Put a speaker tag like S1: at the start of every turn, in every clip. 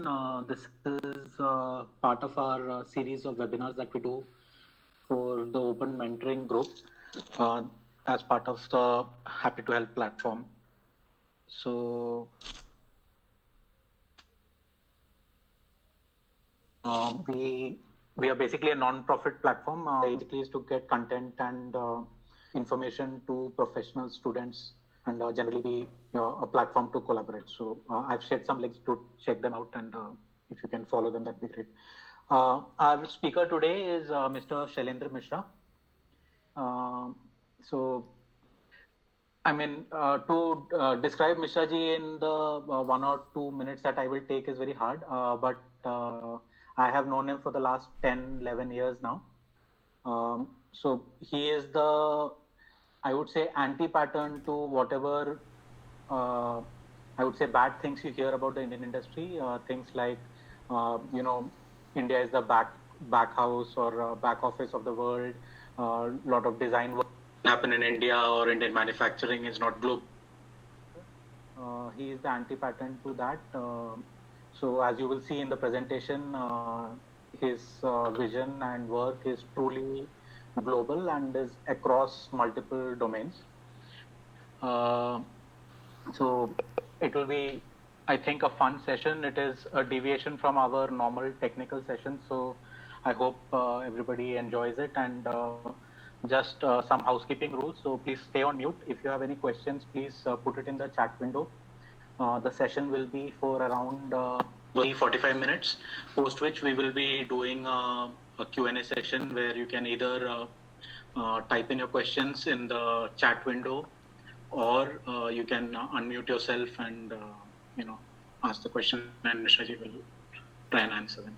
S1: everyone. This is part of our series of webinars that we do for the Open Mentoring Group uh, as part of the Happy to Help platform. So we are basically a non-profit platform. Basically, is to get content and information to professional students, and generally be a platform to collaborate. So I've shared some links to check them out, and if you can follow them, that'd be great. Our speaker today is Mr. Shailendra Mishra. So I mean, to describe Mishra ji in the 1 or 2 minutes that I will take is very hard, but I have known him for the last 10, 11 years now. So he is the, I would say, anti-pattern to whatever, I would say, bad things you hear about the Indian industry. Things like, India is the back house or back office of the world. Lot of design work happen in India, or Indian manufacturing is not global. He is the anti-pattern to that. So as you will see in the presentation, his vision and work is truly global and is across multiple domains. So it will be, I think, a fun session. It is a deviation from our normal technical session. So I hope everybody enjoys it, and just some housekeeping rules. So please stay on mute. If you have any questions, please put it in the chat window. The session will be for around 45 minutes, post which we will be doing a Q&A session where you can either type in your questions in the chat window, or you can unmute yourself and ask the question, and Mishra ji will try and answer them.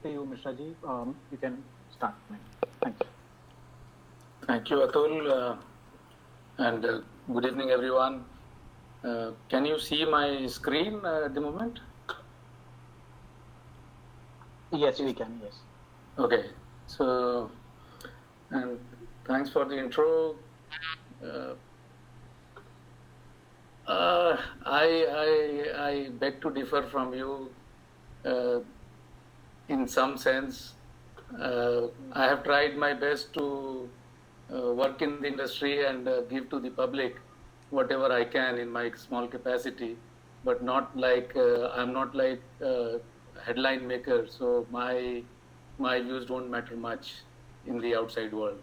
S1: To you, Mishra ji, you can start. Thank you.
S2: Thank you, Atul, and good evening, everyone. Can you see my screen at the moment?
S1: Yes, we can. Yes.
S2: Okay. So, and thanks for the intro. I beg to differ from you in some sense. I have tried my best to work in the industry and give to the public whatever I can in my small capacity, but not like I'm not like headline maker. So my views don't matter much in the outside world.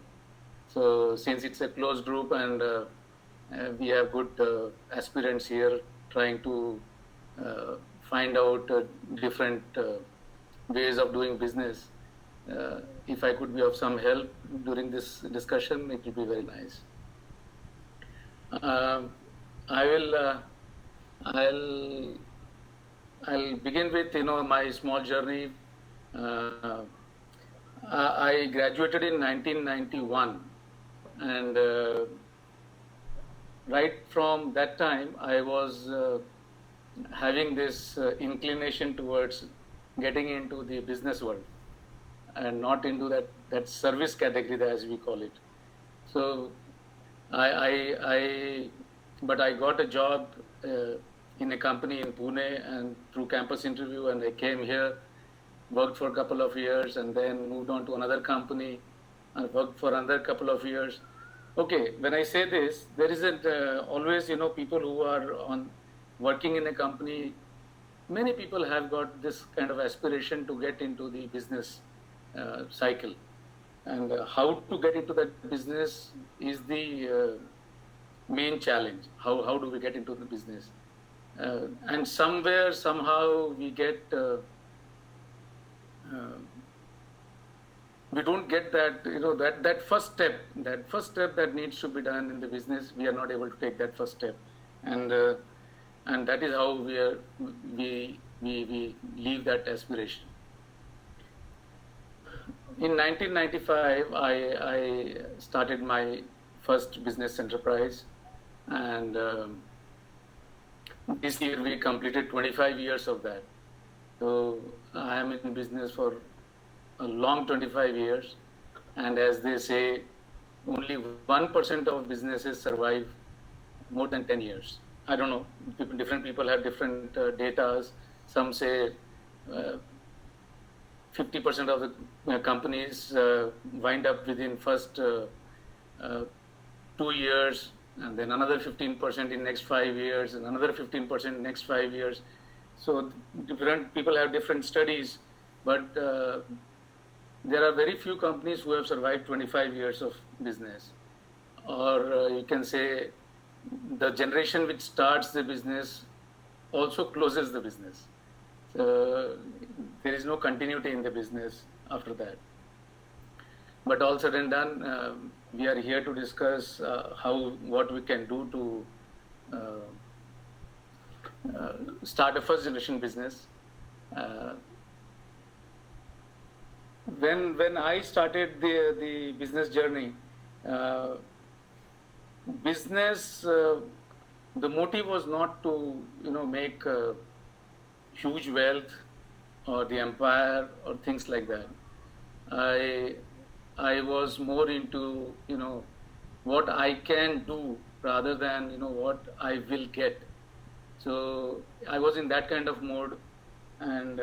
S2: So since it's a closed group and we have good aspirants here trying to find out different ways of doing business. If I could be of some help during this discussion, it would be very nice. I'll begin with my small journey. I graduated in 1991, and right from that time I was having this inclination towards getting into the business world and not into that service category, as we call it. So but I got a job in a company in Pune, and through campus interview, and I came here, worked for a couple of years, and then moved on to another company and worked for another couple of years. Okay, when I say this, there isn't always, people who are working in a company. Many people have got this kind of aspiration to get into the business cycle, and how to get into that business is the main challenge. How do we get into the business? And somewhere, somehow, we don't get that, that first step that needs to be done in the business. We are not able to take that first step, and that is how we leave that aspiration. In 1995, I started my first business enterprise, and this year we completed 25 years of that. So I am in business for a long 25 years, and as they say, only 1% of businesses survive more than 10 years. I don't know, different people have different datas, Some say 50% of the companies wind up within first 2 years, and then another 15% in next 5 years, and another 15% in next 5 years. So different people have different studies, but there are very few companies who have survived 25 years of business. Or you can say the generation which starts the business also closes the business. So there is no continuity in the business after that. But all said and done, we are here to discuss what we can do to start a first generation business. When I started the business journey, business, the motive was not to make huge wealth or the empire or things like that. I was more into what I can do rather than what I will get. So I was in that kind of mode. And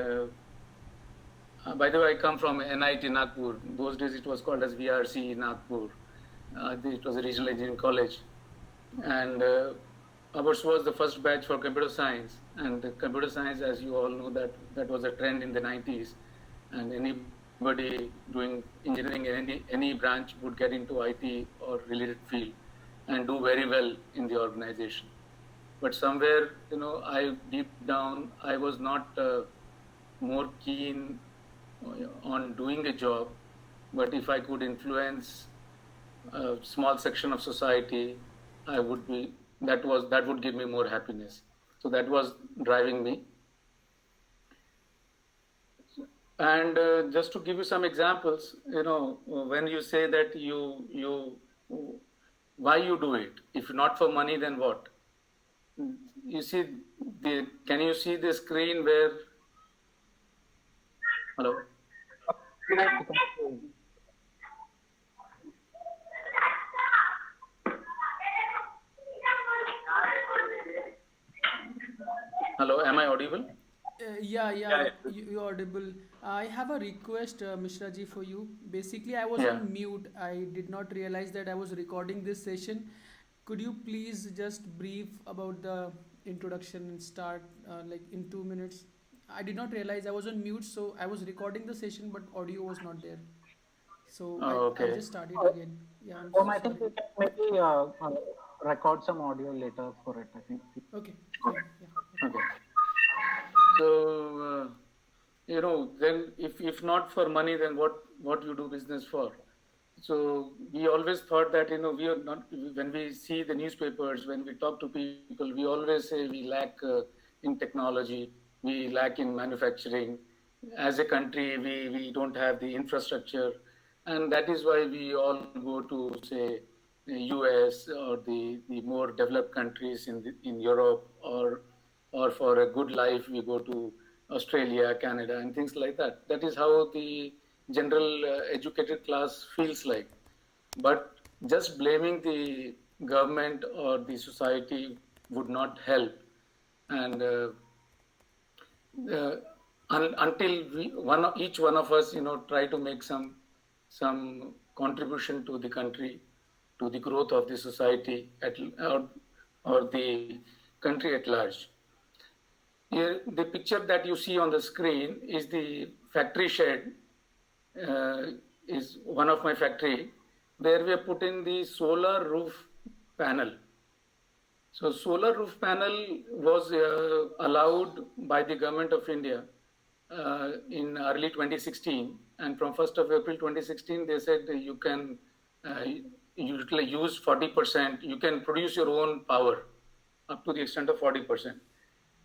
S2: by the way, I come from NIT Nagpur. Those days it was called as VRC Nagpur. It was a regional engineering college, and ours was the first batch for computer science. And computer science, as you all know, that was a trend in the 90s, and anybody doing engineering in any branch would get into IT or related field and do very well in the organization. But somewhere, I deep down, I was not more keen on doing a job, but if I could influence a small section of society, I would be, that would give me more happiness. So that was driving me. And just to give you some examples, when you say that why you do it? If not for money, then what? You see, can you see the screen where, hello? Hello, am I audible?
S3: Yeah, you're audible. I have a request, Mishra ji, for you. Basically, I was
S2: Yeah.
S3: on mute. I did not realize that I was recording this session. Could you please just brief about the introduction and start like in 2 minutes? I did not realize I was on mute, so I was recording the session, but audio was not there. So I'll
S2: Okay.
S3: just start it again. Yeah, I'm so
S1: I think
S3: sorry.
S1: we can maybe record some audio later for it, I think.
S3: Okay, fine. Yeah.
S2: Okay. So, then if not for money, then what you do business for? So we always thought that, we are not, when we see the newspapers, when we talk to people, we always say we lack in technology, we lack in manufacturing. As a country, we don't have the infrastructure. And that is why we all go to, say, the US or the more developed countries in Europe, or for a good life, we go to Australia, Canada, and things like that. That is how the general educated class feels like. But just blaming the government or the society would not help. And until each one of us, try to make some contribution to the country, to the growth of the society or the country at large. Here, the picture that you see on the screen is the factory shed, is one of my factory, where we have put in the solar roof panel. So solar roof panel was allowed by the government of India in early 2016, and from 1st of April 2016, they said you can use 40%, you can produce your own power up to the extent of 40%.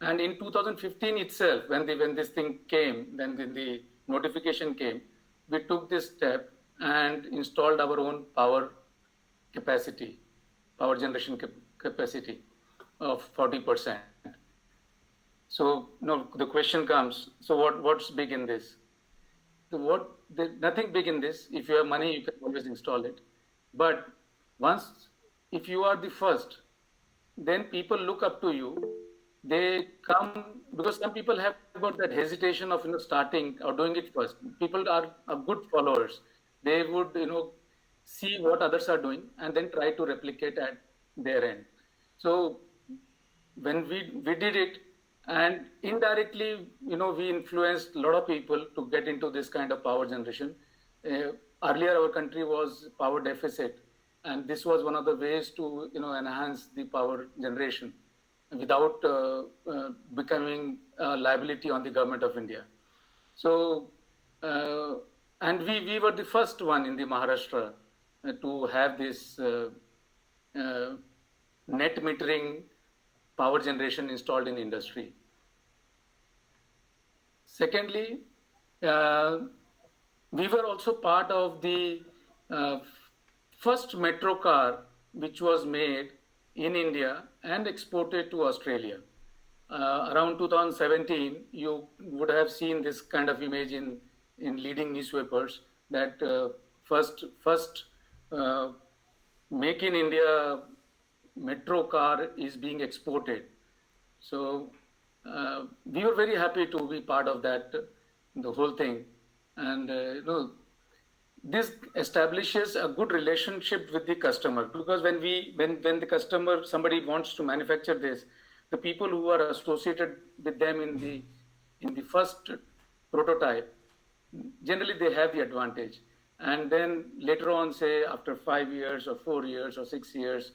S2: And in 2015 itself, when this thing came, then the notification came, we took this step and installed our own power generation capacity of 40%. So the question comes, so what's big in this? Nothing big in this. If you have money, you can always install it. But if you are the first, then people look up to you, they come because some people have got that hesitation of starting or doing it first. People are good followers. They would see what others are doing and then try to replicate at their end. So when we did it, and indirectly we influenced a lot of people to get into this kind of power generation. Earlier our country was power deficit, and this was one of the ways to enhance the power generation without becoming a liability on the government of India. So and we were the first one in the Maharashtra to have this uh, net metering power generation installed in industry. Secondly, uh, we were also part of the uh, first metro car which was made in India and exported to Australia. Around 2017, you would have seen this kind of image in leading newspapers that first uh, make in India metro car is being exported. So we were very happy to be part of that, the whole thing, and this establishes a good relationship with the customer, because when the customer, somebody wants to manufacture this, the people who are associated with them in the first prototype, generally they have the advantage. And then later on, say after 5 years or 4 years or 6 years,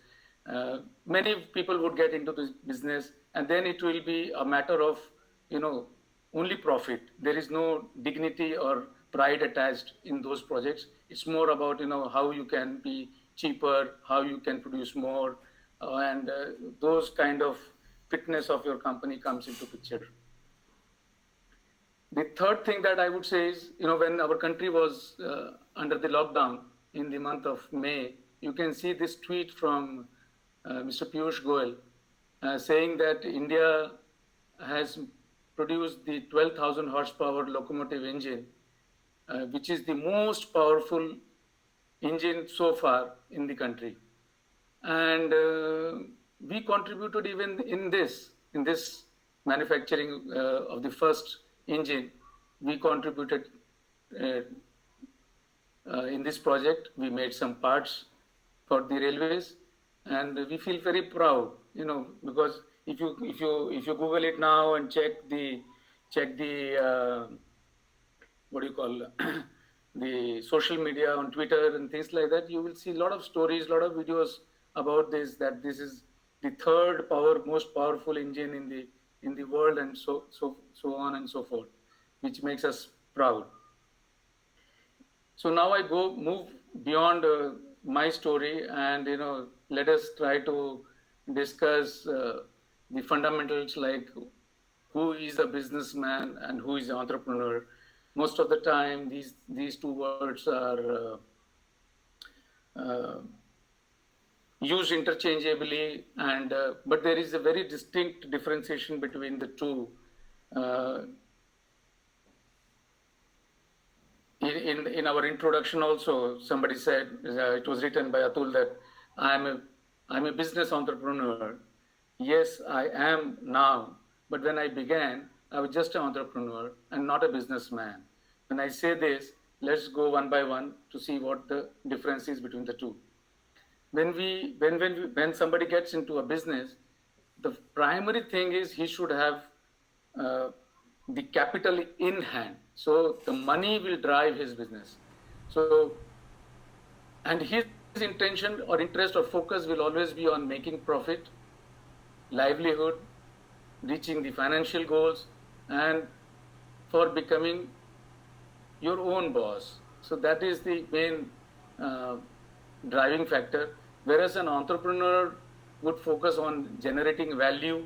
S2: many people would get into this business, and then it will be a matter of only profit. There is no dignity or pride attached in those projects. It's more about how you can be cheaper, how you can produce more, and those kind of fitness of your company comes into picture. The third thing that I would say is, when our country was under the lockdown in the month of May, you can see this tweet from Mr. Piyush Goyal saying that India has produced the 12,000 horsepower locomotive engine, which is the most powerful engine so far in the country. And we contributed even in this manufacturing of the first engine. We contributed in this project. We made some parts for the railways, and we feel very proud, because if you Google it now and check the what do you call the social media on Twitter and things like that, you will see a lot of stories, a lot of videos about this, that this is the third most powerful engine in the world, and so on and so forth, which makes us proud. So now I move beyond my story, and let us try to discuss the fundamentals, like who is a businessman and who is an entrepreneur. Most of the time, these two words are used interchangeably, and but there is a very distinct differentiation between the two. In our introduction also, somebody said, it was written by Atul, that I'm a business entrepreneur. Yes, I am now, but when I began, I was just an entrepreneur and not a businessman. When I say this, let's go one by one to see what the difference is between the two. When somebody gets into a business, the primary thing is he should have the capital in hand. So the money will drive his business. So, and his intention or interest or focus will always be on making profit, livelihood, reaching the financial goals, and for becoming your own boss. So that is the main driving factor. Whereas an entrepreneur would focus on generating value.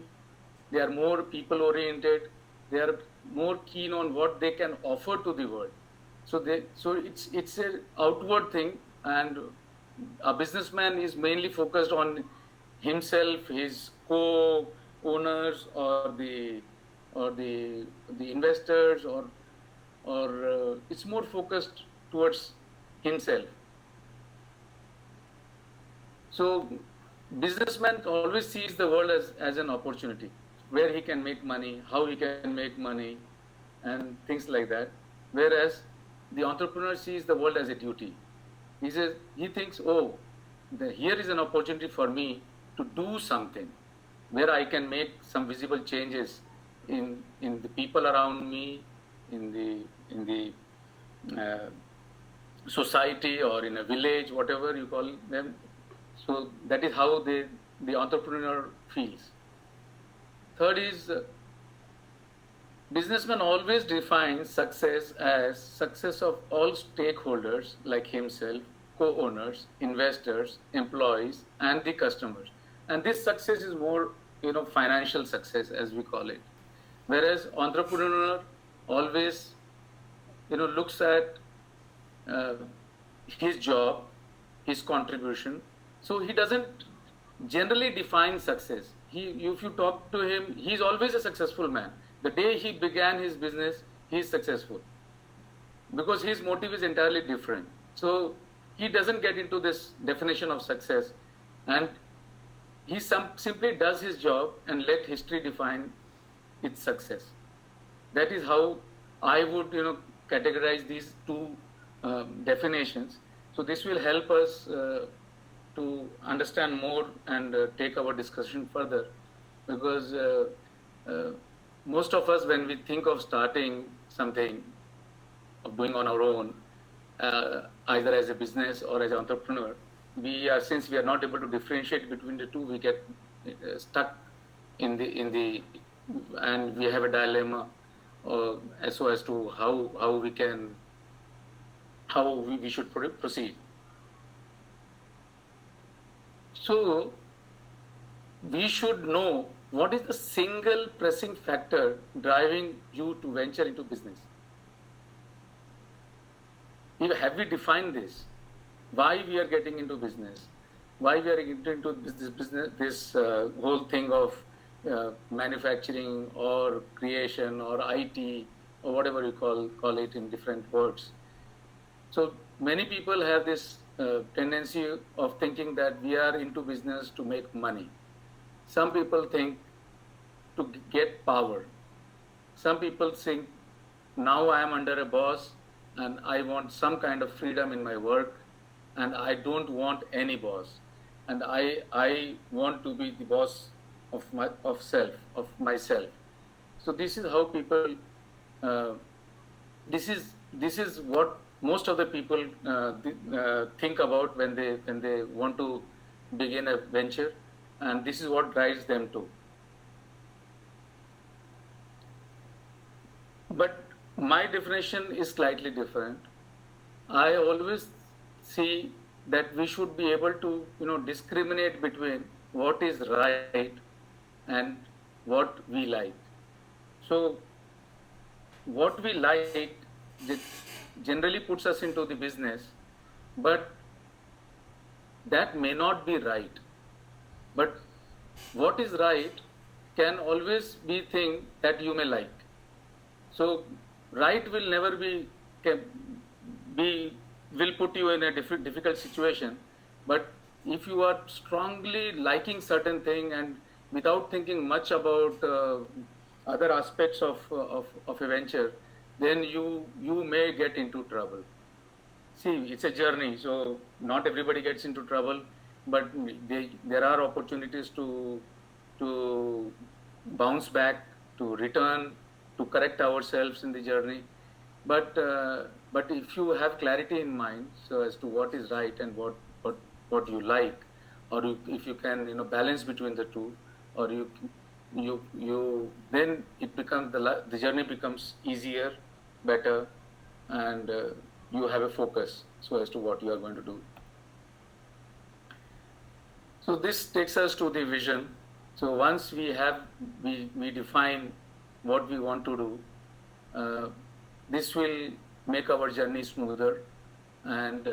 S2: They are more people oriented. They are more keen on what they can offer to the world. So it's an outward thing, and a businessman is mainly focused on himself, his co-owners, or the investors, or it's more focused towards himself. So businessman always sees the world as an opportunity. where he can make money, how he can make money, and things like that. Whereas the entrepreneur sees the world as a duty. He says, he thinks, oh, here is an opportunity for me to do something where I can make some visible changes in the people around me, in the society or in a village, whatever you call them. So that is how the entrepreneur feels. Third is businessman always defines success as success of all stakeholders like himself, co-owners, investors, employees, and the customers. And this success is more, financial success as we call it. Whereas entrepreneur always, looks at uh, his job, his contribution. So he doesn't generally define success. If you talk to him, he's always a successful man. The day he began his business, he is successful because his motive is entirely different. So he doesn't get into this definition of success, and he simply does his job and let history define its success. That is how I would, categorize these two definitions. So this will help us to understand more and take our discussion further, because uh, most of us, when we think of starting something, of doing on our own, either as a business or as an entrepreneur, since we are not able to differentiate between the two, we get stuck in the and we have a dilemma as to how we should proceed. So we should know what is the single pressing factor driving you to venture into business. Have we defined this? Why we are getting into business? Why we are getting into this business? This whole thing of manufacturing or creation or IT or whatever you call it in different words. So many people have this tendency of thinking that we are into business to make money. Some people think to get power. Some people think now I am under a boss and I want some kind of freedom in my work, and I don't want any boss, and I want to be the boss of myself. So this is how people. This is what most of the people think about when they want to begin a venture, and this is what drives them to. But my definition is slightly different. I always see that we should be able to discriminate between what is right and what we like. So what we like generally puts us into the business, but that may not be right. But what is right can always be thing that you may like. So right will never will put you in a difficult situation. But if you are strongly liking certain thing and without thinking much about other aspects of a venture, then you may get into trouble. See, it's a journey, so not everybody gets into trouble, but there are opportunities to bounce back, to return, to correct ourselves in the journey. But if you have clarity in mind, so as to what is right and what you like, or if you can balance between the two, or you then it becomes the journey becomes easier, better, and you have a focus so as to what you are going to do. So this takes us to the vision. So once we define what we want to do, this will make our journey smoother. And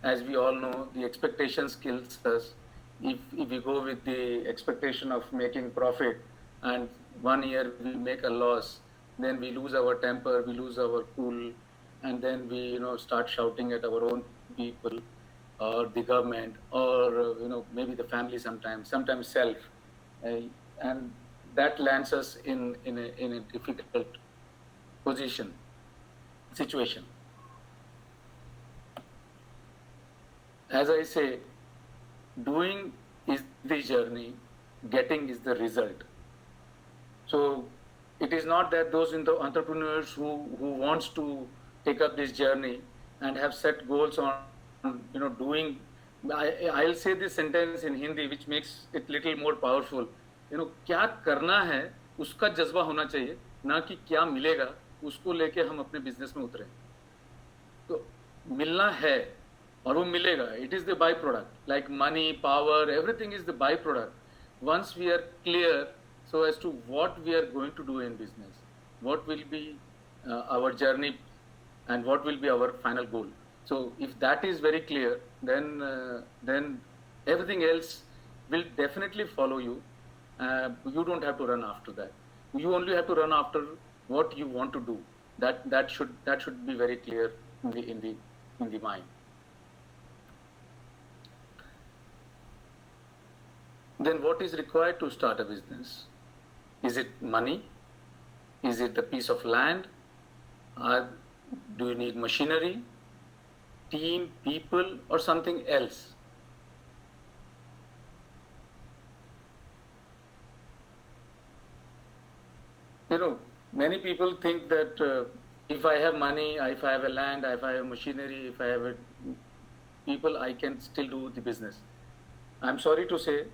S2: as we all know, the expectations kills us. If we go with the expectation of making profit and 1 year we make a loss, then we lose our temper, we lose our cool, and then we start shouting at our own people or the government, or maybe the family, sometimes self. And that lands us in a difficult situation. As I say, doing is the journey, getting is the result. So it is not that those in the entrepreneurs who wants to take up this journey and have set goals on doing. I'll say this sentence in Hindi which makes it little more powerful. क्या करना है उसका जज्बा होना चाहिए, ना कि क्या मिलेगा उसको लेके हम अपने बिजनेस में उतरें. तो मिलना है और वो मिलेगा. It is the byproduct, like money, power, everything is the byproduct. Once we are clear so as to what we are going to do in business, what will be our journey and what will be our final goal. So if that is very clear, then everything else will definitely follow you. You don't have to run after that. You only have to run after what you want to do. That should be very clear in the mind. Then what is required to start a business? Is it money? Is it a piece of land? Do you need machinery, team, people, or something else? Many people think that if I have money, if I have a land, if I have machinery, if I have people, I can still do the business. I'm sorry to say,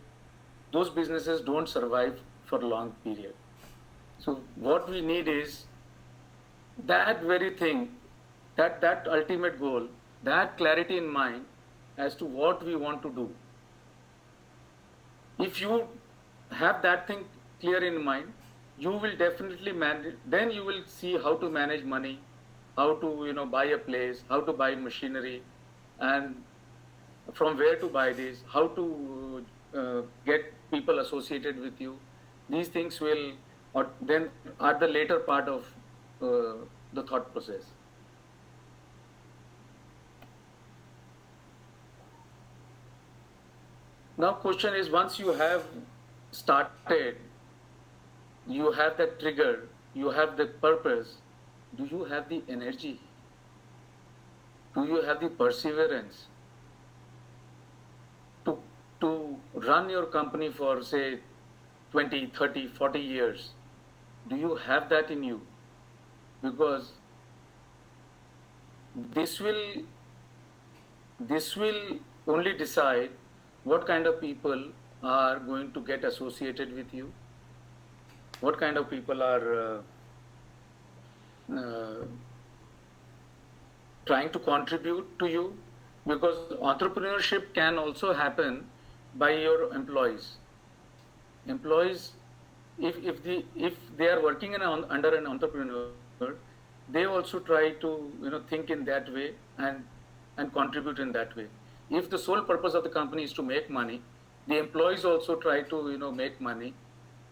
S2: those businesses don't survive for a long period. So what we need is that very thing, that ultimate goal, that clarity in mind as to what we want to do. If you have that thing clear in mind, you will definitely manage. Then you will see how to manage money, how to buy a place, how to buy machinery, and from where to buy this, how to get people associated with you. These things will, or then are the later part of the thought process. Now question is, once you have started, you have that trigger, you have the purpose, do you have the energy? Do you have the perseverance to run your company for say 20, 30, 40 years? Do you have that in you? Because this will only decide what kind of people are going to get associated with you, what kind of people are trying to contribute to you, because entrepreneurship can also happen by your employees. Employees, if they are working under an entrepreneur, they also try to think in that way and contribute in that way. If the sole purpose of the company is to make money, the employees also try to make money.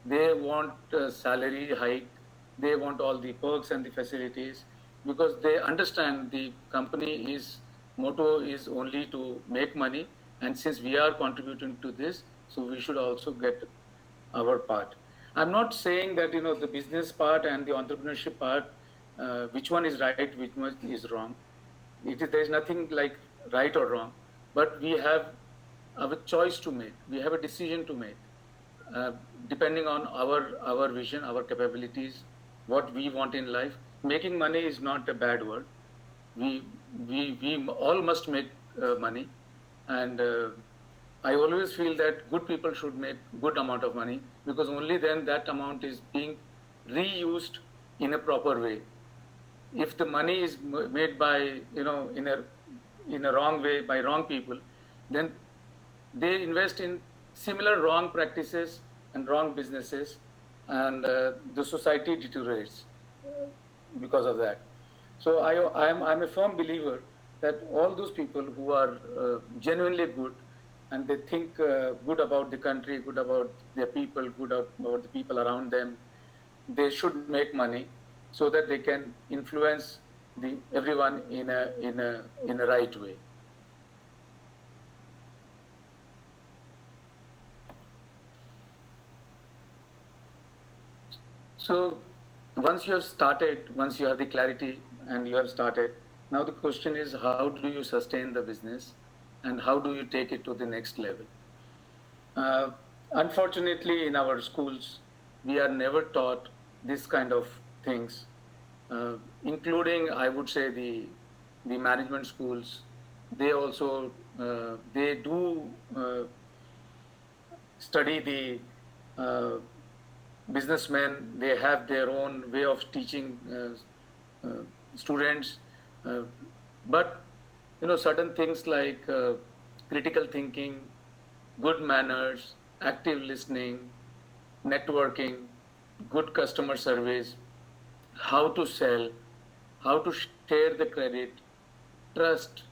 S2: They want a salary hike, they want all the perks and the facilities, because they understand the company's motto is only to make money, and since we are contributing to this, so we should also get our part. I'm not saying that the business part and the entrepreneurship part, which one is right, which one is wrong. There is nothing like right or wrong, but we have a choice to make. We have a decision to make, depending on our vision, our capabilities, what we want in life. Making money is not a bad word. We all must make money, and I always feel that good people should make good amount of money, because only then that amount is being reused in a proper way. If the money is made by in a wrong way by wrong people, then they invest in similar wrong practices and wrong businesses, and the society deteriorates because of that. So I'm a firm believer that all those people who are genuinely good, and they think good about the country, good about their people, good about the people around them, they should make money so that they can influence everyone in a right way. So once you have started, once you have the clarity and you have started, now the question is how do you sustain the business and how do you take it to the next level? Uh, Unfortunately, in our schools, we are never taught this kind of things, including, I would say, the management schools. They also they do study the businessmen. They have their own way of teaching students, uh, but certain things like critical thinking, good manners, active listening, networking, good customer service, how to sell, how to share the credit, trust,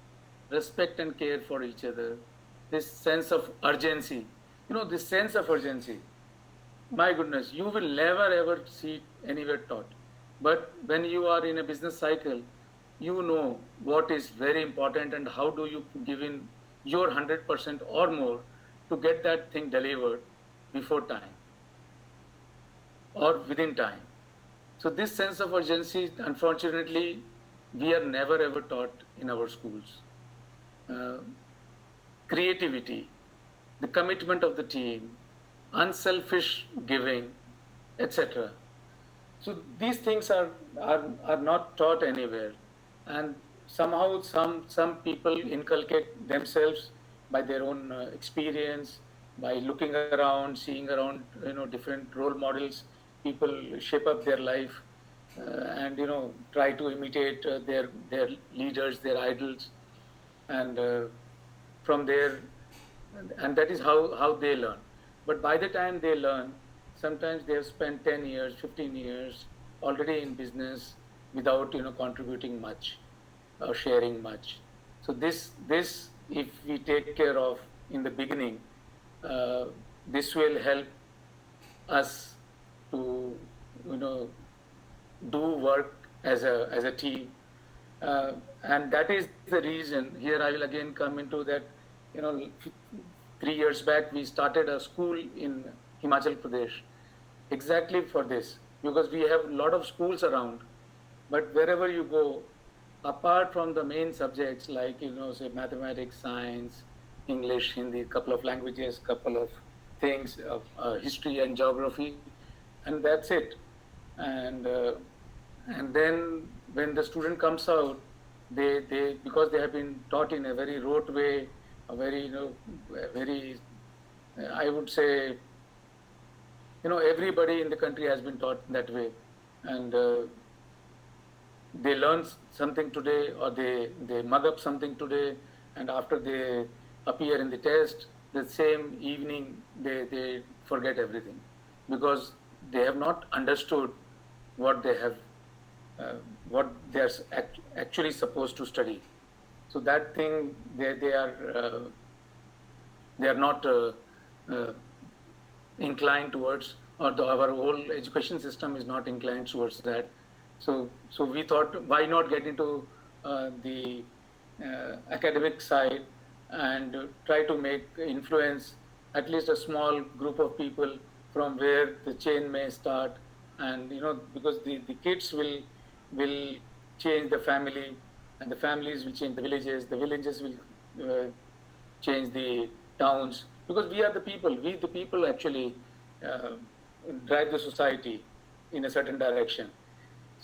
S2: respect and care for each other, this sense of urgency. This sense of urgency, my goodness, you will never ever see it anywhere taught. But when you are in a business cycle, you know what is very important and how do you give in your 100% or more to get that thing delivered before time or within time. So this sense of urgency, unfortunately, we are never ever taught in our schools. Uh, Creativity, the commitment of the team, unselfish giving, etc. So these things are not taught anywhere, and somehow some people inculcate themselves by their own experience, by looking around, seeing around, different role models. People shape up their life, and try to imitate their leaders, their idols, and from there, and that is how they learn. But by the time they learn, sometimes they have spent 10 years, 15 years already in business without contributing much or sharing much. So this if we take care of in the beginning, uh, this will help us to do work as a team, and that is the reason. Here I will again come into that. 3 years back we started a school in Himachal Pradesh, exactly for this, because we have a lot of schools around, but wherever you go, apart from the main subjects like say mathematics, science, English, Hindi, couple of languages, couple of things of history and geography, and that's it. And uh, and then when the student comes out, they because they have been taught in a very rote way, a very very I would say, everybody in the country has been taught that way, and they learn something today, or they mug up something today, and after they appear in the test, the same evening they forget everything, because they have not understood what they have, what they are actually supposed to study. So that thing they are not uh, inclined towards, or our whole education system is not inclined towards that. So we thought, why not get into the academic side and try to make influence at least a small group of people from where the chain may start. And because the kids will change the family, and the families will change the villages will change the towns, because we the people actually uh, drive the society in a certain direction.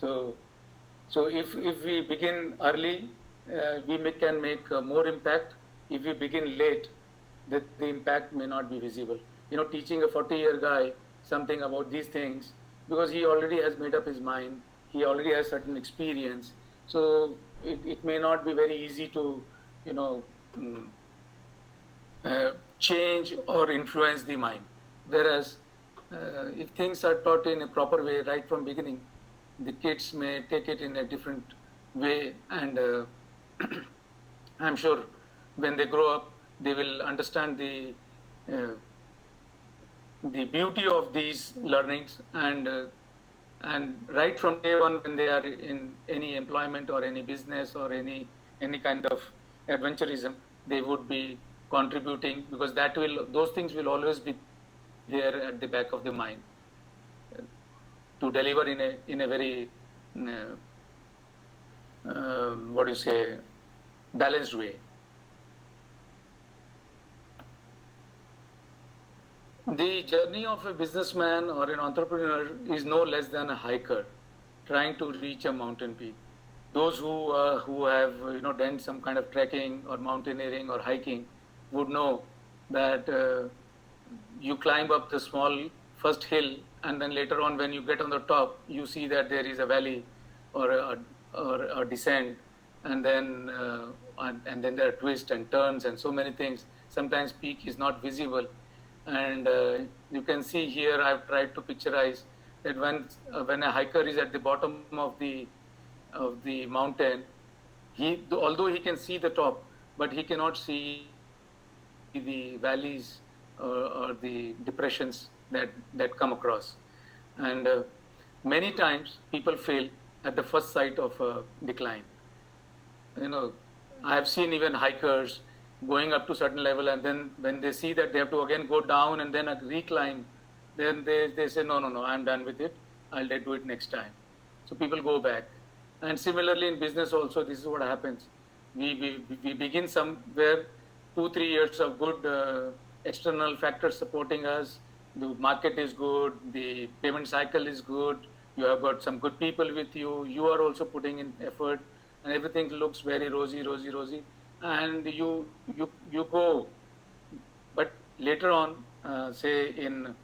S2: So, if we begin early, can make more impact. If we begin late, the impact may not be visible. Teaching a 40-year guy something about these things, because he already has made up his mind, he already has certain experience. So it may not be very easy to, you know, mm, change or influence the mind. Whereas if things are taught in a proper way right from beginning, the kids may take it in a different way, and I'm sure when they grow up, they will understand uh, the beauty of these learnings, and right from day one, when they are in any employment or any business or any kind of adventurism, they would be contributing, because those things will always be there at the back of the mind. to deliver in a very what do you say, balanced way. The journey of a businessman or an entrepreneur is no less than a hiker trying to reach a mountain peak. Those who have done some kind of trekking or mountaineering or hiking would know that you climb up the small first hill, and then later on when you get on the top, you see that there is a valley or a descent, and then there are twists and turns and so many things. Sometimes peak is not visible, and you can see here I've tried to picturize that when a hiker is at the bottom of the mountain, although he can see the top, but he cannot see the valleys or the depressions that come across. And many times people fail at the first sight of a decline. I have seen even hikers going up to certain level, and then when they see that they have to again go down and then reclimb, then they say, no, I'm done with it. I'll do it next time. So people go back. And similarly in business also, this is what happens. We begin somewhere, 2-3 years of good external factors supporting us. The market is good, the payment cycle is good, you have got some good people with you, you are also putting in effort, and everything looks very rosy, and you go. But later on, and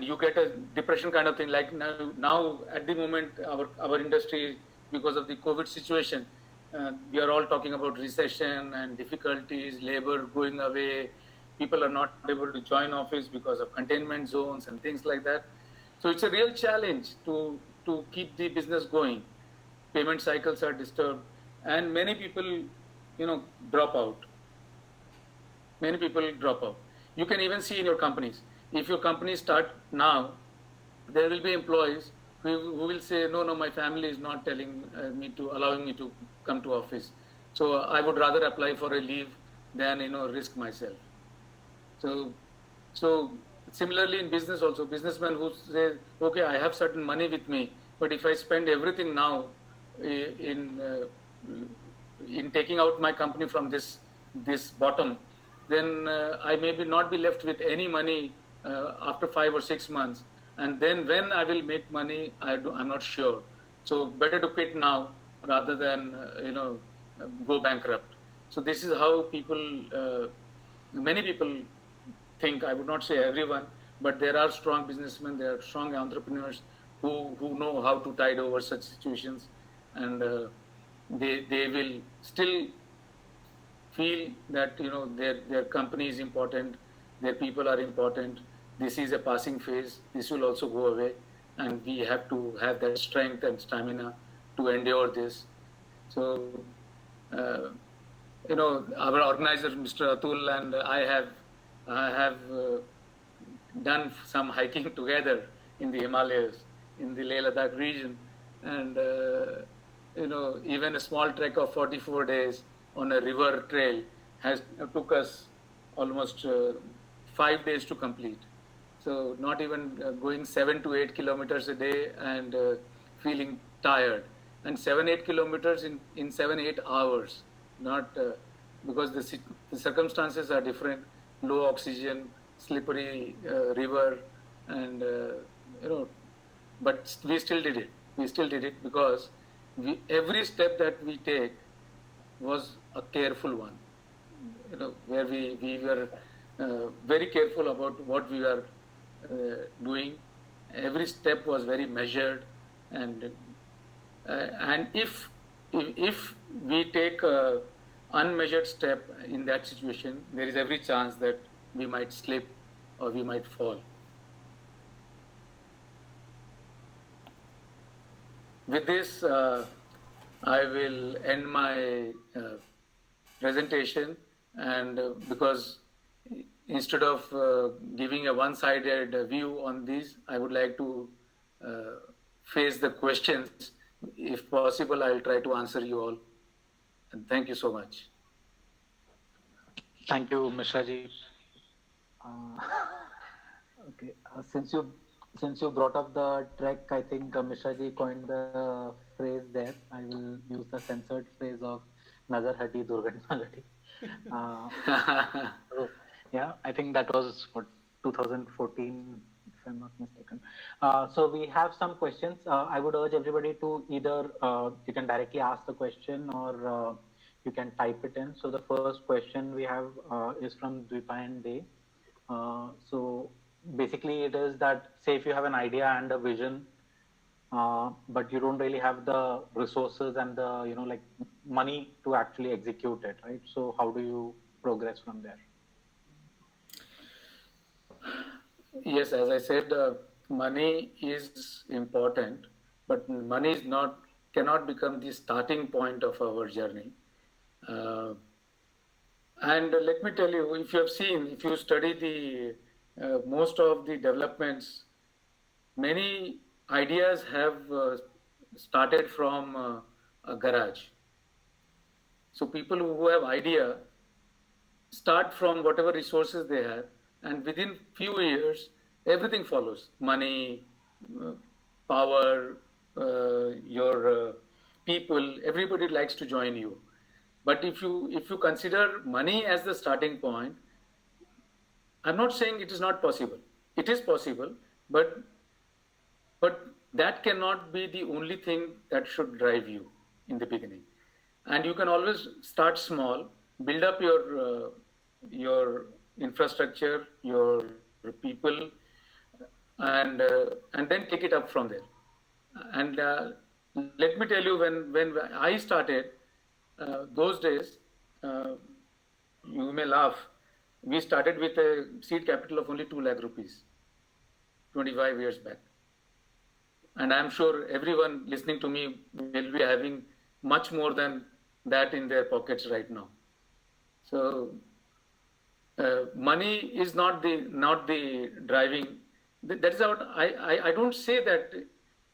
S2: you get a depression kind of thing. Like now at the moment, our industry, because of the COVID situation, we are all talking about recession and difficulties, labor going away, people are not able to join office because of containment zones and things like that. So it's a real challenge to keep the business going. Payment cycles are disturbed, and many people drop out. Many people drop out. You can even see in your companies. If your company start now, there will be employees who will say, no, my family is not allowing me to come to office. So I would rather apply for a leave than risk myself. So similarly in business also, businessmen who say, okay, I have certain money with me, but if I spend everything now in taking out my company from this bottom, then I may not be left with any money after 5 or 6 months, and then when I will make money, I'm not sure. So better to quit now rather than go bankrupt. So this is how many people think. I would not say everyone, but there are strong businessmen, there are strong entrepreneurs who know how to tide over such situations, and they will still feel that their company is important, their people are important. This is a passing phase. This will also go away, and we have to have that strength and stamina to endure this. So, our organizer, Mr. Atul, and I have done some hiking together in the Himalayas, in the Leh Ladakh region, and even a small trek of 44 days on a river trail took us almost 5 days to complete. So not even going 7 to 8 kilometers a day and feeling tired, and 7-8 kilometers in 7-8 hours, not because the circumstances are different, low oxygen, slippery river, and but we still did it because every step that we take was a careful one, where we were very careful about what we were doing. Every step was very measured, and if we take a unmeasured step in that situation, there is every chance that we might slip or we might fall. With this, I will end my presentation, and because instead of giving a one-sided view on these, I would like to face the questions. If possible, I'll try to answer you all. And thank you so much.
S1: Thank you, Mishra ji. Okay, since you since you brought up the trek, I think Mishra ji coined the phrase there. I will use the censored phrase of Nazar Hati Durghana Gati. Uh, so, yeah, I think that was what 2014, if I'm not mistaken. So we have some questions. I would urge everybody to either you can directly ask the question or you can type it in. So the first question we have is from Dwipa and Day. So basically, it is that say if you have an idea and a vision, but you don't really have the resources and the like money to actually execute it, right? So how do you progress from there?
S2: Yes, as I said, money is important, but money is not cannot become the starting point of our journey. Uh, and let me tell you, if you have seen, if you study the most of the developments, many ideas have started from a garage. So people who have idea start from whatever resources they have, and within few years, everything follows: money, uh, power, your people. Everybody likes to join you. But if you consider money as the starting point, I'm not saying it is not possible. It is possible, but that cannot be the only thing that should drive you in the beginning. And you can always start small, build up your infrastructure, your people, and then take it up from there. And let me tell you, when I started those days, uh, you may laugh. We started with a seed capital of only 2 lakh rupees, 25 years back. And I'm sure everyone listening to me will be having much more than that in their pockets right now. So money is not the driving. That is what I don't say that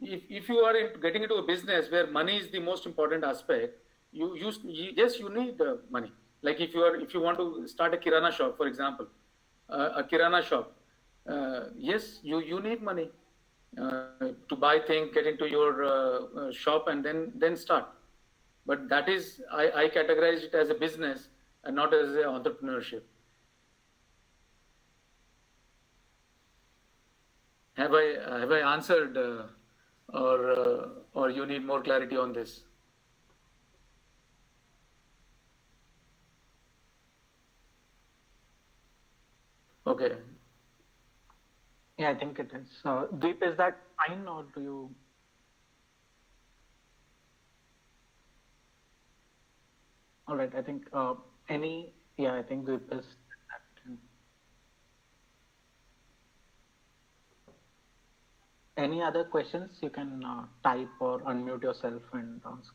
S2: if you are getting into a business where money is the most important aspect, yes, you need money. Like if you want to start a kirana shop, for example, a kirana shop, yes, you need money to buy things, get into your shop, and then start. But that is I categorize it as a business and not as an entrepreneurship. Have I answered, or you need more clarity on this? Okay.
S1: Yeah, I think it is. Deep, is that fine, or do you? All right, I think yeah, I think Deep is. Any other questions? You can type or unmute yourself and ask.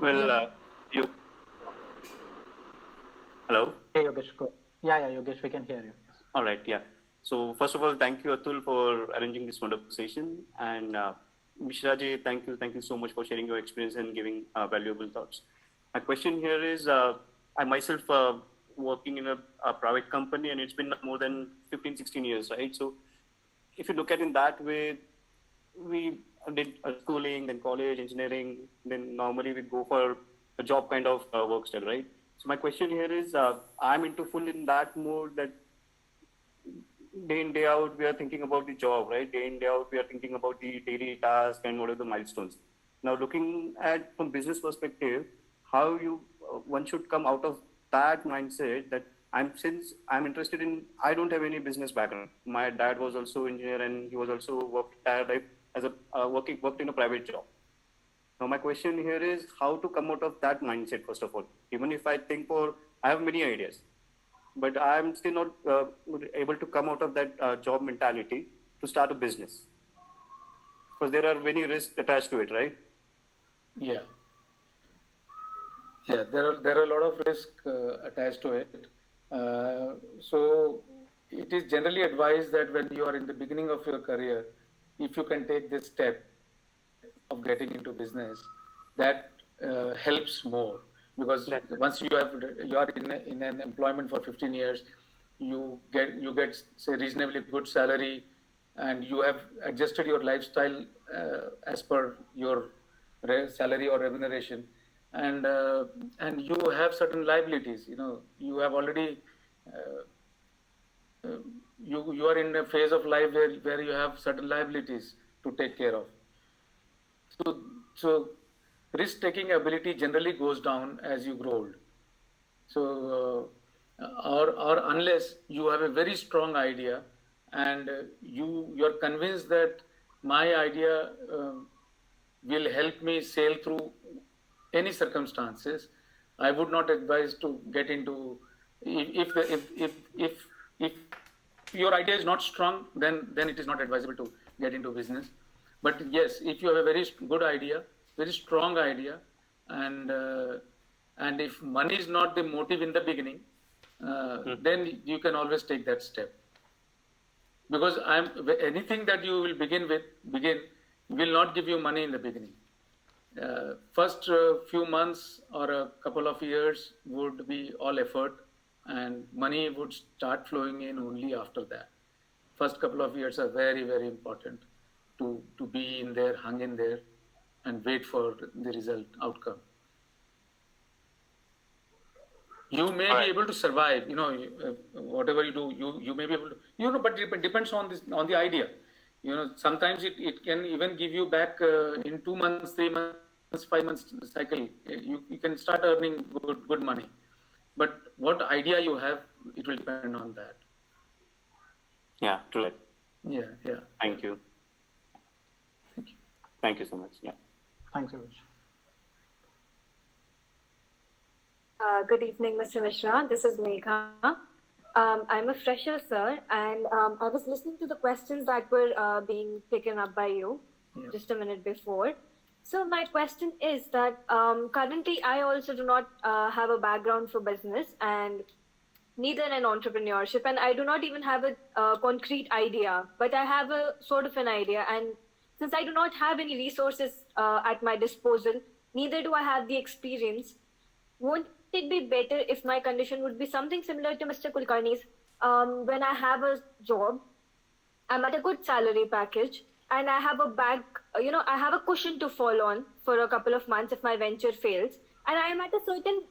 S4: Well,
S3: Yeah.
S4: you. Hello.
S1: Hey, Yogesh, go. Yeah, Yogesh, we can hear you.
S4: All right. Yeah. So first of all, thank you, Atul, for arranging this wonderful session. And Mishra ji, thank you so much for sharing your experience and giving valuable thoughts. My question here is, I myself working in a private company, and it's been more than 15, 16 years, right? So if you look at it in that way, we did schooling, then college, engineering, then normally we go for a job kind of work style, right? So my question here is, I'm into full in that mode that day in day out we are thinking about the job, right? Day in day out we are thinking about the daily task and what are the milestones. Now looking at from business perspective, how you one should come out of that mindset that since I'm interested in, I don't have any business background. My dad was also engineer and he was also worked life as a worked in a private job. Now my question here is how to come out of that mindset first of all. Even if I think I have many ideas, but I'm still not able to come out of that job mentality to start a business because there are many risks attached to it, right?
S2: Yeah. Yeah, there are a lot of risk attached to it. So it is generally advised that when you are in the beginning of your career, if you can take this step of getting into business, that helps more, because once you are in an employment for 15 years, you get say reasonably good salary, and you have adjusted your lifestyle as per your salary or remuneration, and you have certain liabilities. You have already you are in a phase of life where you have certain liabilities to take care of. So risk-taking ability generally goes down as you grow old. So, or unless you have a very strong idea and you're convinced that my idea will help me sail through any circumstances, I would not advise to get into. If your idea is not strong, then it is not advisable to get into business. But yes, if you have a very good idea, very strong idea, and if money is not the motive in the beginning, then you can always take that step. Because anything that you will begin will not give you money in the beginning. First few months or a couple of years would be all effort, and money would start flowing in only after that. First couple of years are very, very important to be in there, hung in there, and wait for the result outcome. You may be able to survive, whatever you do, you may be able to, but it depends on the idea. Sometimes it can even give you back in 2 months, 3 months, 5 months cycle. You can start earning good money. But what idea you have, it will depend on that.
S4: Yeah, true.
S2: Yeah.
S4: Thank you. Thank you so much. Yeah.
S1: Thanks, Yogesh.
S5: Good evening, Mr. Mishra. This is Megha. I'm a fresher, sir, and I was listening to the questions that were being taken up by you just a minute before. So my question is that currently I also do not have a background for business and neither in entrepreneurship, and I do not even have a concrete idea, but I have a sort of an idea. And since I do not have any resources at my disposal, neither do I have the experience, won't it be better if my condition would be something similar to Mr. Kulkarni's? When I have a job, I'm at a good salary package, and I have a I have a cushion to fall on for a couple of months if my venture fails. And I am at a certain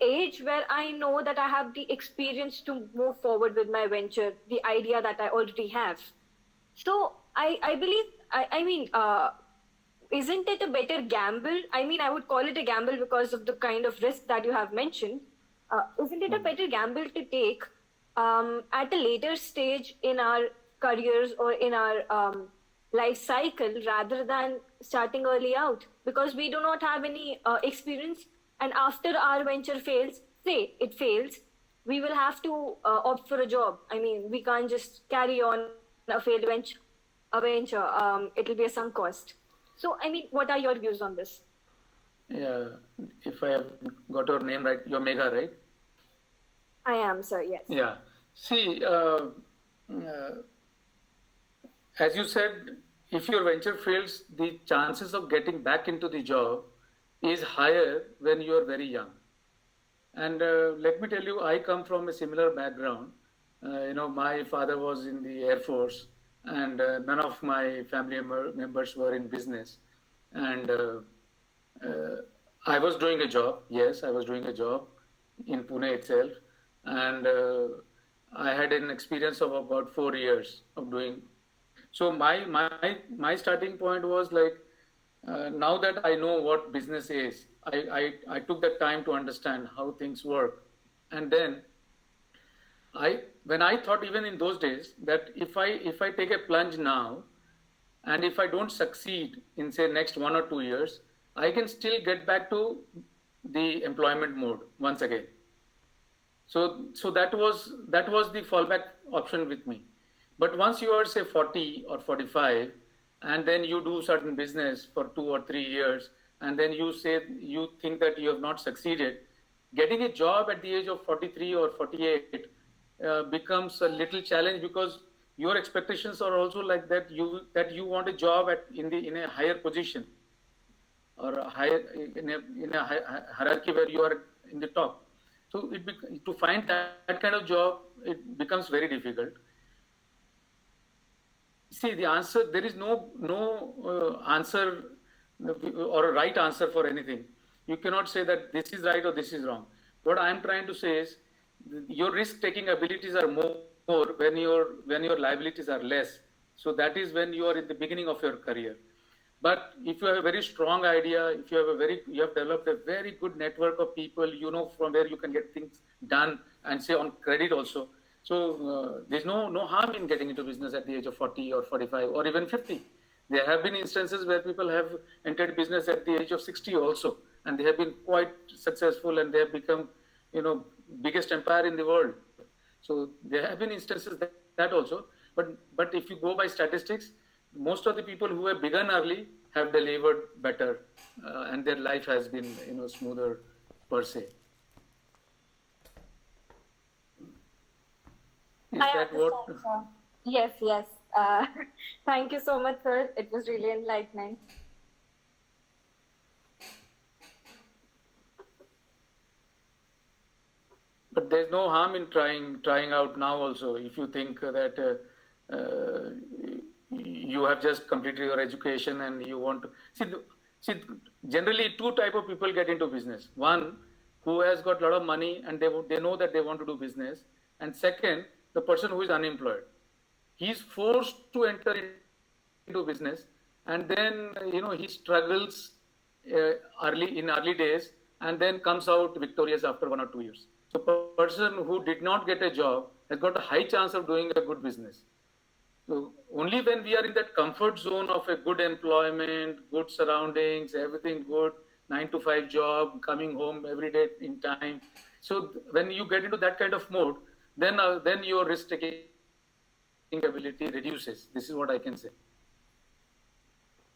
S5: age where I know that I have the experience to move forward with my venture, the idea that I already have. So I believe, isn't it a better gamble? I would call it a gamble because of the kind of risk that you have mentioned. Isn't it a better gamble to take at a later stage in our careers or in our life cycle rather than starting early out? Because we do not have any experience, and after our venture fails, say it fails, we will have to opt for a job. We can't just carry on a failed venture. It will be a sunk cost. So, what are your views on this?
S2: Yeah, if I have got your name right, you're Megha, right?
S5: I am, sir, yes.
S2: Yeah. See, as you said, if your venture fails, the chances of getting back into the job is higher when you are very young. And let me tell you, I come from a similar background. My father was in the Air Force, and none of my family members were in business. And I was doing a job. Yes, I was doing a job in Pune itself. And I had an experience of about 4 years of doing. So my starting point was like, now that I know what business is, I took the time to understand how things work. And then when I thought, even in those days, that if I take a plunge now, and if I don't succeed in, say, next 1 or 2 years, I can still get back to the employment mode once again. So that was the fallback option with me. But once you are, say, 40 or 45, and then you do certain business for 2 or 3 years, and then you think that you have not succeeded, getting a job at the age of 43 or 48 becomes a little challenge, because your expectations are also like that. You want a job in a higher position, or a higher in a hierarchy where you are in the top. So to find that kind of job, it becomes very difficult. See, the answer, there is no answer or a right answer for anything. You cannot say that this is right or this is wrong. What I am trying to say is your risk-taking abilities are more when your liabilities are less. So that is when you are in the beginning of your career. But if you have a very strong idea, if you have developed a very good network of people, you know from where you can get things done, and say on credit also. So there's no harm in getting into business at the age of 40 or 45 or even 50. There have been instances where people have entered business at the age of 60 also, and they have been quite successful, and they have become, biggest empire in the world. So there have been instances that also. But if you go by statistics, most of the people who have begun early have delivered better, and their life has been, smoother per se. Is
S5: I
S2: that
S5: understand,
S2: what?
S5: sir. Yes, yes. Thank you so much, sir. It was really enlightening.
S2: But there's no harm in trying out now also. If you think that you have just completed your education and you want to see, generally two type of people get into business. One who has got a lot of money and they know that they want to do business, and second, the person who is unemployed. He's forced to enter into business, and then he struggles early days, and then comes out victorious after 1 or 2 years. So person who did not get a job has got a high chance of doing a good business. So only when we are in that comfort zone of a good employment, good surroundings, everything good, 9 to 5 job, coming home every day in time. So when you get into that kind of mode, then your risk-taking ability reduces. This is what I can say.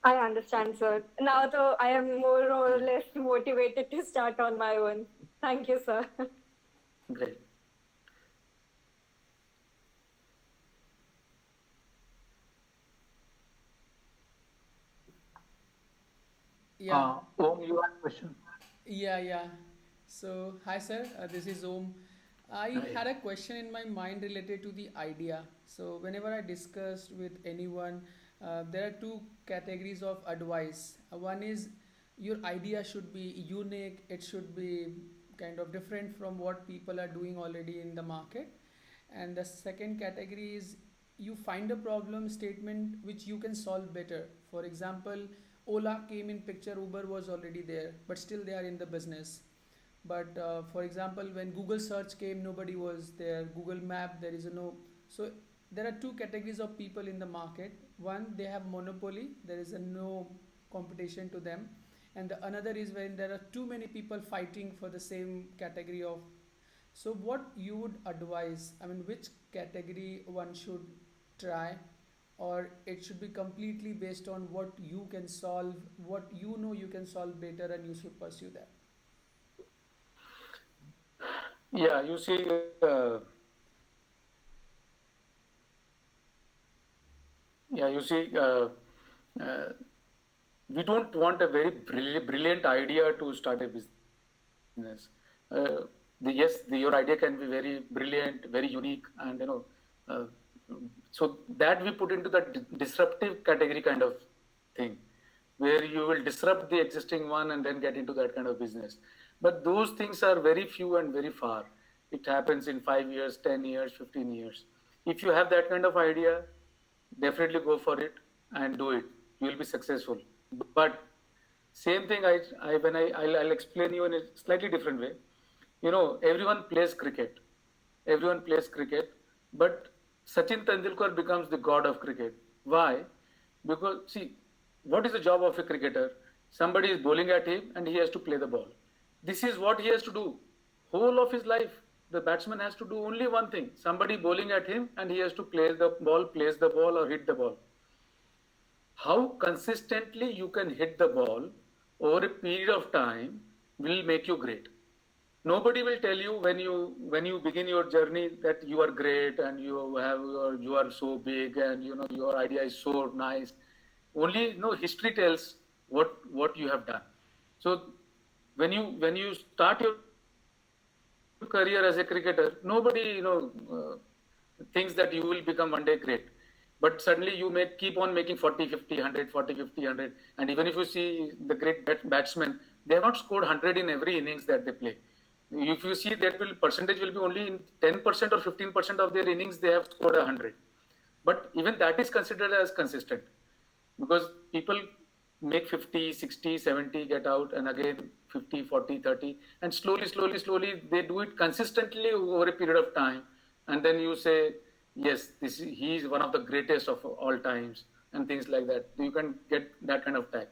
S5: I understand, sir. Now, though, I am more or less motivated to start on my own. Thank you, sir.
S2: Great.
S3: Yeah.
S1: Om, you had a question?
S3: Yeah. So, hi sir, this is Om. I
S2: Hi.
S3: had a question in my mind related to the idea. So, whenever I discussed with anyone, there are two categories of advice. One is your idea should be unique, it should be kind of different from what people are doing already in the market. And the second category is you find a problem statement which you can solve better. For example, Ola came in picture, Uber was already there, but still they are in the business. But for example, when Google search came, nobody was there. Google Map, there is no. So there are two categories of people in the market. One, they have monopoly, there is a no competition to them, and the another is when there are too many people fighting for the same category of. So what you would advise? I mean, which category one should try, or it should be completely based on what you can solve, what you know you can solve better, and you should pursue that.
S2: Yeah, you see, we don't want a very brilliant idea to start a business. Your idea can be very brilliant, very unique, and uh, so that we put into the disruptive category kind of thing, where you will disrupt the existing one and then get into that kind of business. But those things are very few and very far. It happens in 5 years, 10 years, 15 years. If you have that kind of idea, definitely go for it and do it. You will be successful. But same thing, I'll explain you in a slightly different way. Everyone plays cricket. Everyone plays cricket, but Sachin Tendulkar becomes the god of cricket. Why? Because see, what is the job of a cricketer? Somebody is bowling at him and he has to play the ball. This is what he has to do. Whole of his life, the batsman has to do only one thing. Somebody bowling at him and he has to place the ball or hit the ball. How consistently you can hit the ball over a period of time will make you great. Nobody will tell you when you begin your journey that you are great and you are so big and your idea is so nice. Only history tells what you have done. So when you start your career as a cricketer, nobody thinks that you will become one day great. But suddenly you may keep on making 40, 50, 100, 40, 50, 100. And even if you see the great batsmen, they have not scored 100 in every innings that they play. If you see that percentage will be only in 10% or 15% of their innings, they have scored 100. But even that is considered as consistent, because people make 50, 60, 70, get out, and again 50, 40, 30, and slowly they do it consistently over a period of time. And then you say, yes, he is one of the greatest of all times, and things like that. You can get that kind of tag.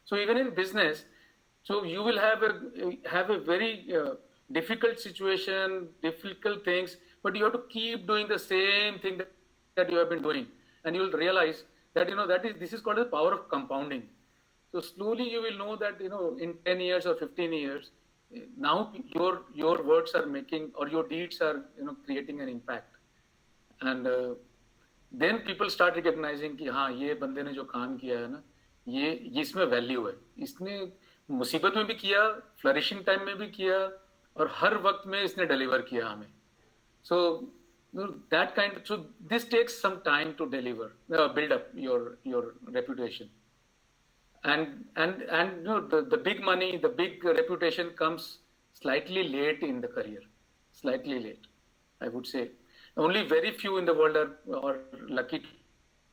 S2: So even in business, so you will have a very difficult situation, difficult things, but you have to keep doing the same thing that you have been doing, and you will realize that this is called the power of compounding. So slowly you will know that in 10 years or 15 years, now your words are making, or your deeds are creating an impact. And then people start recognizing कि हाँ, ये बंदे ने जो काम किया है ना, ये इसमें वैल्यू है, इसने मुसीबत में भी किया, फ्लरिशिंग टाइम में भी किया, और हर वक्त में इसने डिलीवर किया हमें. So that kind. So this takes some time to deliver, build up your reputation. And the big money, the big reputation comes slightly late in the career, slightly late, I would say. Only very few in the world are lucky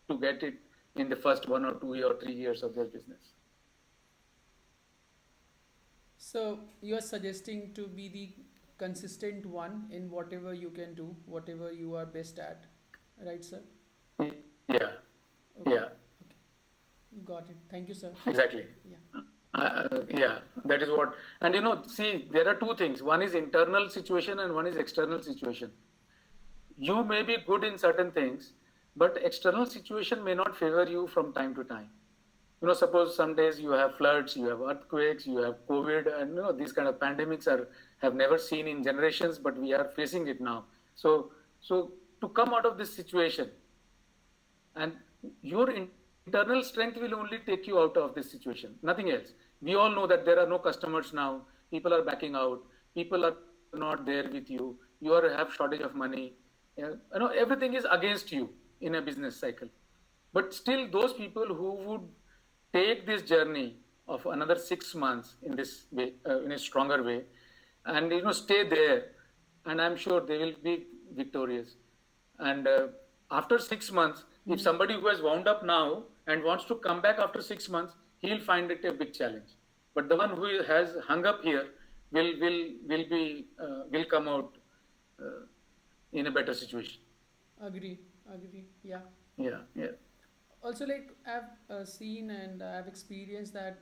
S2: to get it in the first 1 or 2 or 3 years of their business.
S3: So you are suggesting to be the consistent one in whatever you can do, whatever you are best at, right, sir?
S2: Yeah.
S3: Okay.
S2: Yeah.
S3: Got it. Thank you, sir.
S2: Exactly.
S3: Yeah.
S2: Yeah, that is what. And see, there are two things. One is internal situation and one is external situation. You may be good in certain things, but external situation may not favor you from time to time. Suppose some days you have floods, you have earthquakes, you have COVID, and these kind of pandemics have never seen in generations, but we are facing it now. So to come out of this situation, and your internal strength will only take you out of this situation, nothing else. We all know that there are no customers now. People are backing out. People are not there with you. You have shortage of money. Everything is against you in a business cycle. But still, those people who would take this journey of another 6 months in this way, in a stronger way, and stay there, and I'm sure they will be victorious. And after 6 months, if somebody who has wound up now and wants to come back after 6 months, he'll find it a big challenge. But the one who has hung up here will come out in a better situation.
S3: Agree. Yeah.
S2: Yeah.
S3: Also, like I've seen and I've experienced that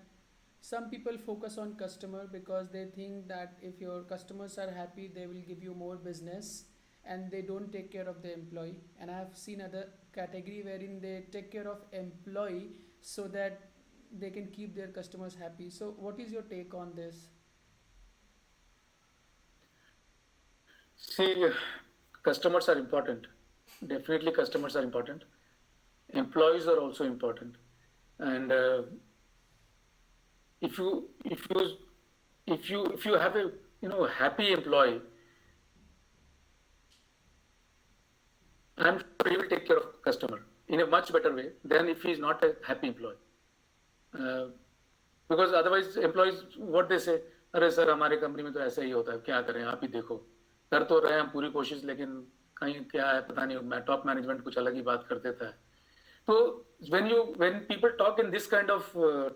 S3: some people focus on customer because they think that if your customers are happy, they will give you more business, and they don't take care of the employee. And I have seen other category wherein they take care of employee so that they can keep their customers happy. So what is your take on this?
S2: See, customers are important. Definitely, customers are important. Employees are also important. And if you have a happy employee, I'm sure he will take care of customer in a much better way than if he is not a happy employee. Because otherwise, employees, what they say, अरे sir हमारे company में तो ऐसा ही होता है, क्या करें, आप ही देखो, कर तो रहे हैं हम पूरी कोशिश, लेकिन कहीं क्या है पता नहीं, टॉप मैनेजमेंट कुछ अलग ही बात कर देता है. So when people talk in this kind of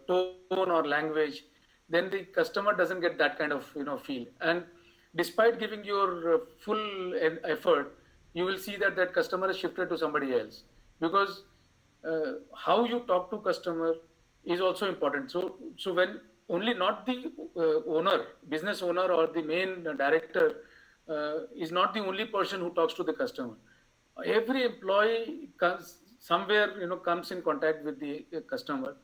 S2: tone or language, then the customer doesn't get that kind of feel. And despite giving your full effort, you will see that customer is shifted to somebody else, because how you talk to customer is also important. So when only not the business owner or the main director is not the only person who talks to the customer. Every employee comes in contact with the customer,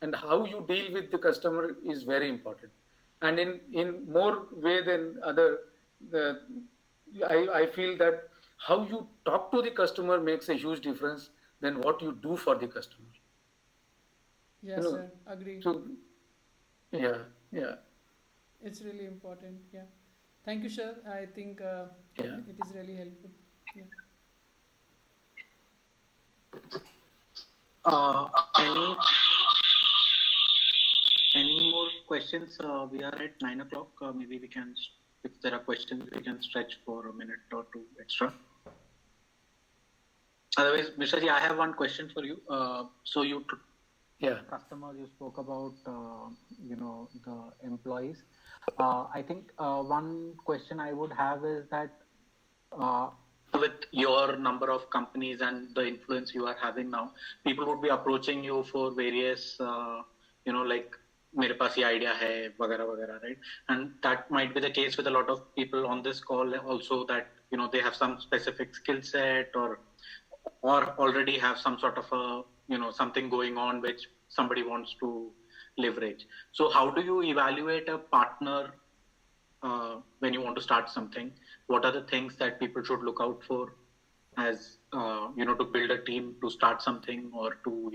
S2: and how you deal with the customer is very important. And in more way than other, I feel that how you talk to the customer makes a huge difference than what you do for the customer.
S3: Yes, sir. Agree.
S2: So Yeah.
S3: It's really important. Yeah. Thank you, sir. I think
S2: Yeah.
S3: it is really helpful. Yeah.
S1: Any more questions? We are at 9 o'clock. Maybe we can, if there are questions, we can stretch for a minute or two extra. Otherwise, Mishra ji, I have one question for you. So you
S2: Yeah.
S1: customers, you spoke about the employees. I think one question I would have is that with your number of companies and the influence you are having now, people would be approaching you for various like मेरे पास ये idea है वगैरह वगैरह, right? And that might be the case with a lot of people on this call also, that they have some specific skill set or already have some sort of a something going on which somebody wants to leverage. So how do you evaluate a partner when you want to start something? What are the things that people should look out for as to build a team to start something, or to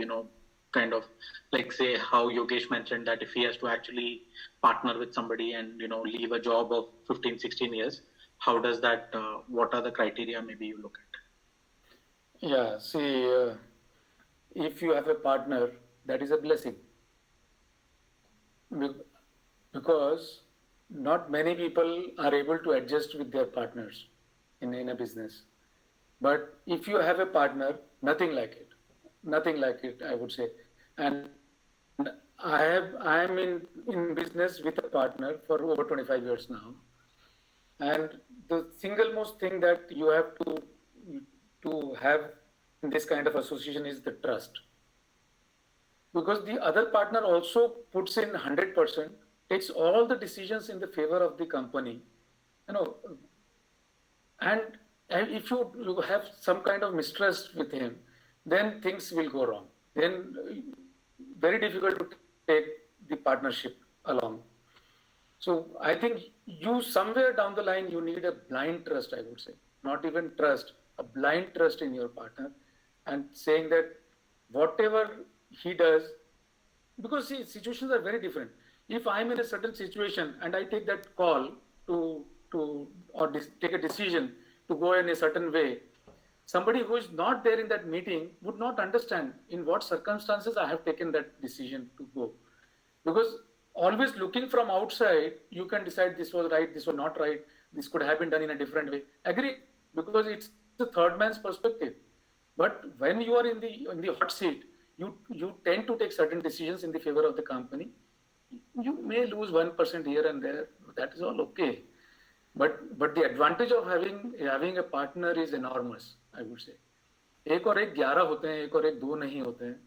S1: kind of like, say, how Yogesh mentioned that if he has to actually partner with somebody and leave a job of 15-16 years, how does that what are the criteria maybe you look at?
S2: Yeah. See, if you have a partner, that is a blessing. Because not many people are able to adjust with their partners in a business. But if you have a partner, nothing like it, I would say. And I am in business with a partner for over 25 years now. And the single most thing that you have to have in this kind of association is the trust. Because the other partner also puts in 100%, takes all the decisions in the favor of the company, and if you have some kind of mistrust with him, then things will go wrong. Then very difficult to take the partnership along. So I think you somewhere down the line, you need a blind trust, I would say. Not even trust, a blind trust in your partner, and saying that whatever he does, because see, situations are very different. If I'm in a certain situation and I take that call to take a decision to go in a certain way, somebody who is not there in that meeting would not understand in what circumstances I have taken that decision to go. Because always looking from outside, you can decide this was right, this was not right, this could have been done in a different way. Agree, because it's the third man's perspective. But when you are in the hot seat, you tend to take certain decisions in the favor of the company. You may lose 1% here and there. That is all okay. But the advantage of having a partner is enormous, I would say. एक और एक 11 होते हैं, एक और एक 2 नहीं होते हैं.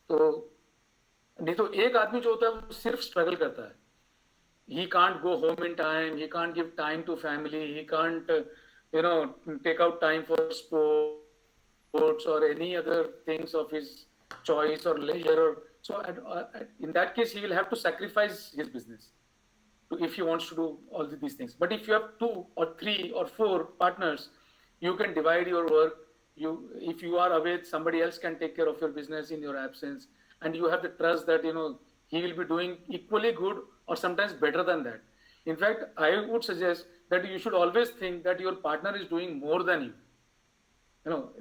S2: तो नहीं तो एक आदमी जो होता है वो सिर्फ स्ट्रगल करता है. He can't go home in time. He can't give time to family. He can't, take out time for sports or any other things of his choice or leisure. So in that case, he will have to sacrifice his business if he wants to do all these things. But if you have 2 or 3 or 4 partners, you can divide your work. If you are away, somebody else can take care of your business in your absence, and you have the trust that he will be doing equally good or sometimes better than that. In fact, I would suggest that you should always think that your partner is doing more than you.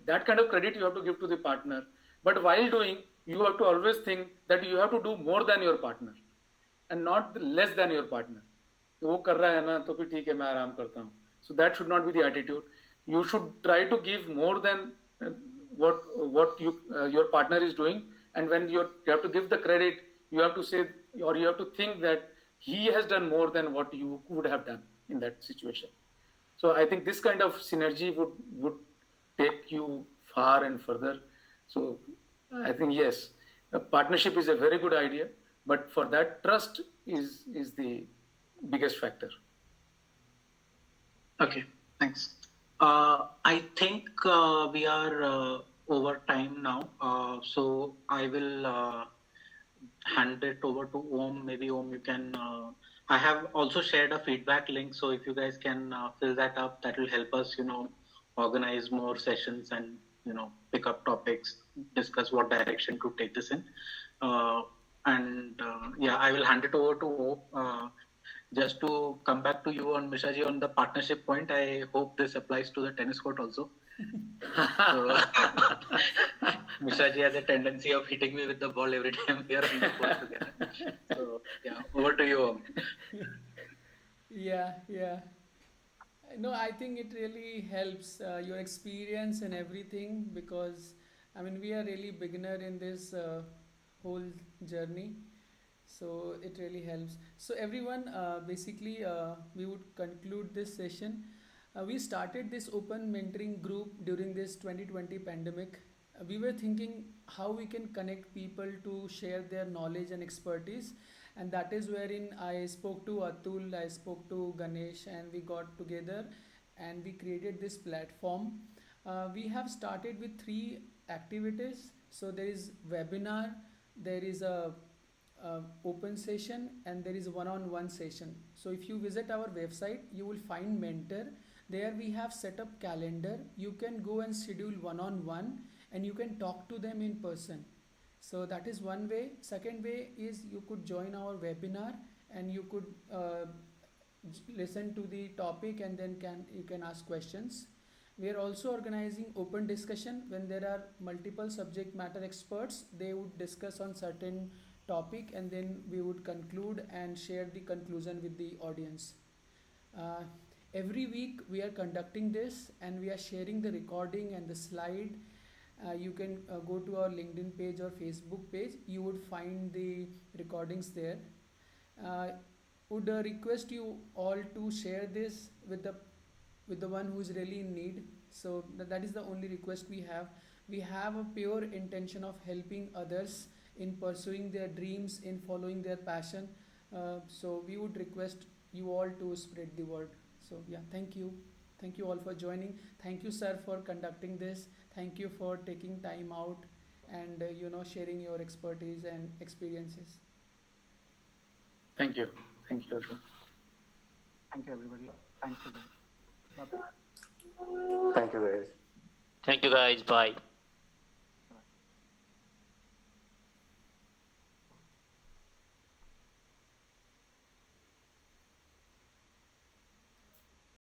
S2: That kind of credit you have to give to the partner. But while doing, you have to always think that you have to do more than your partner and not less than your partner. वो कर रहा है ना तो फिर ठीक है मैं आराम करता हूँ. So that should not be the attitude. You should try to give more than what your partner is doing, and when you have to give the credit, you have to say, or you have to think that he has done more than what you would have done in that situation. So I think this kind of synergy would take you far and further. So I think yes, a partnership is a very good idea, but for that, trust is the biggest factor.
S1: Okay, thanks. I think we are over time now, so I will hand it over to Om. Maybe Om, you can. I have also shared a feedback link, so if you guys can fill that up, that will help us, organize more sessions and pick up topics, discuss what direction to take this in. And yeah, I will hand it over to Hope. Just to come back to you on Mishaji on the partnership point, I hope this applies to the tennis court also. So, Mishaji has a tendency of hitting me with the ball every time we are on the court together. So yeah, over to you, Om.
S3: Yeah. No, I think it really helps your experience and everything, because I mean we are really beginner in this whole journey, so it really helps. So everyone, basically, we would conclude this session. We started this open mentoring group during this 2020 pandemic. We were thinking how we can connect people to share their knowledge and expertise, and that is wherein I spoke to Atul, I spoke to Ganesh, and we got together and we created this platform. We have started with three activities. So there is webinar, there is a open session, and there is one-on-one session. So if you visit our website, you will find mentor. There we have set up calendar. You can go and schedule one-on-one, and you can talk to them in person. So that is one way. Second way is you could join our webinar, and you could listen to the topic, and then you can ask questions. We are also organizing open discussion. When there are multiple subject matter experts, they would discuss on certain topic, and then we would conclude and share the conclusion with the audience. Uh, every week we are conducting this, and we are sharing the recording and the slide. You can go to our LinkedIn page or Facebook page. You would find the recordings there. Uh, would request you all to share this with the one who is really in need. So that is the only request we have. We have a pure intention of helping others in pursuing their dreams, in following their passion. So we would request you all to spread the word. So yeah, thank you. Thank you all for joining. Thank you, sir, for conducting this. Thank you for taking time out and sharing your expertise and experiences.
S2: Thank you. Thank you, Atul.
S1: Thank you, everybody. Thank you. Bye-bye.
S4: Thank you, guys.
S6: Thank you guys. Bye.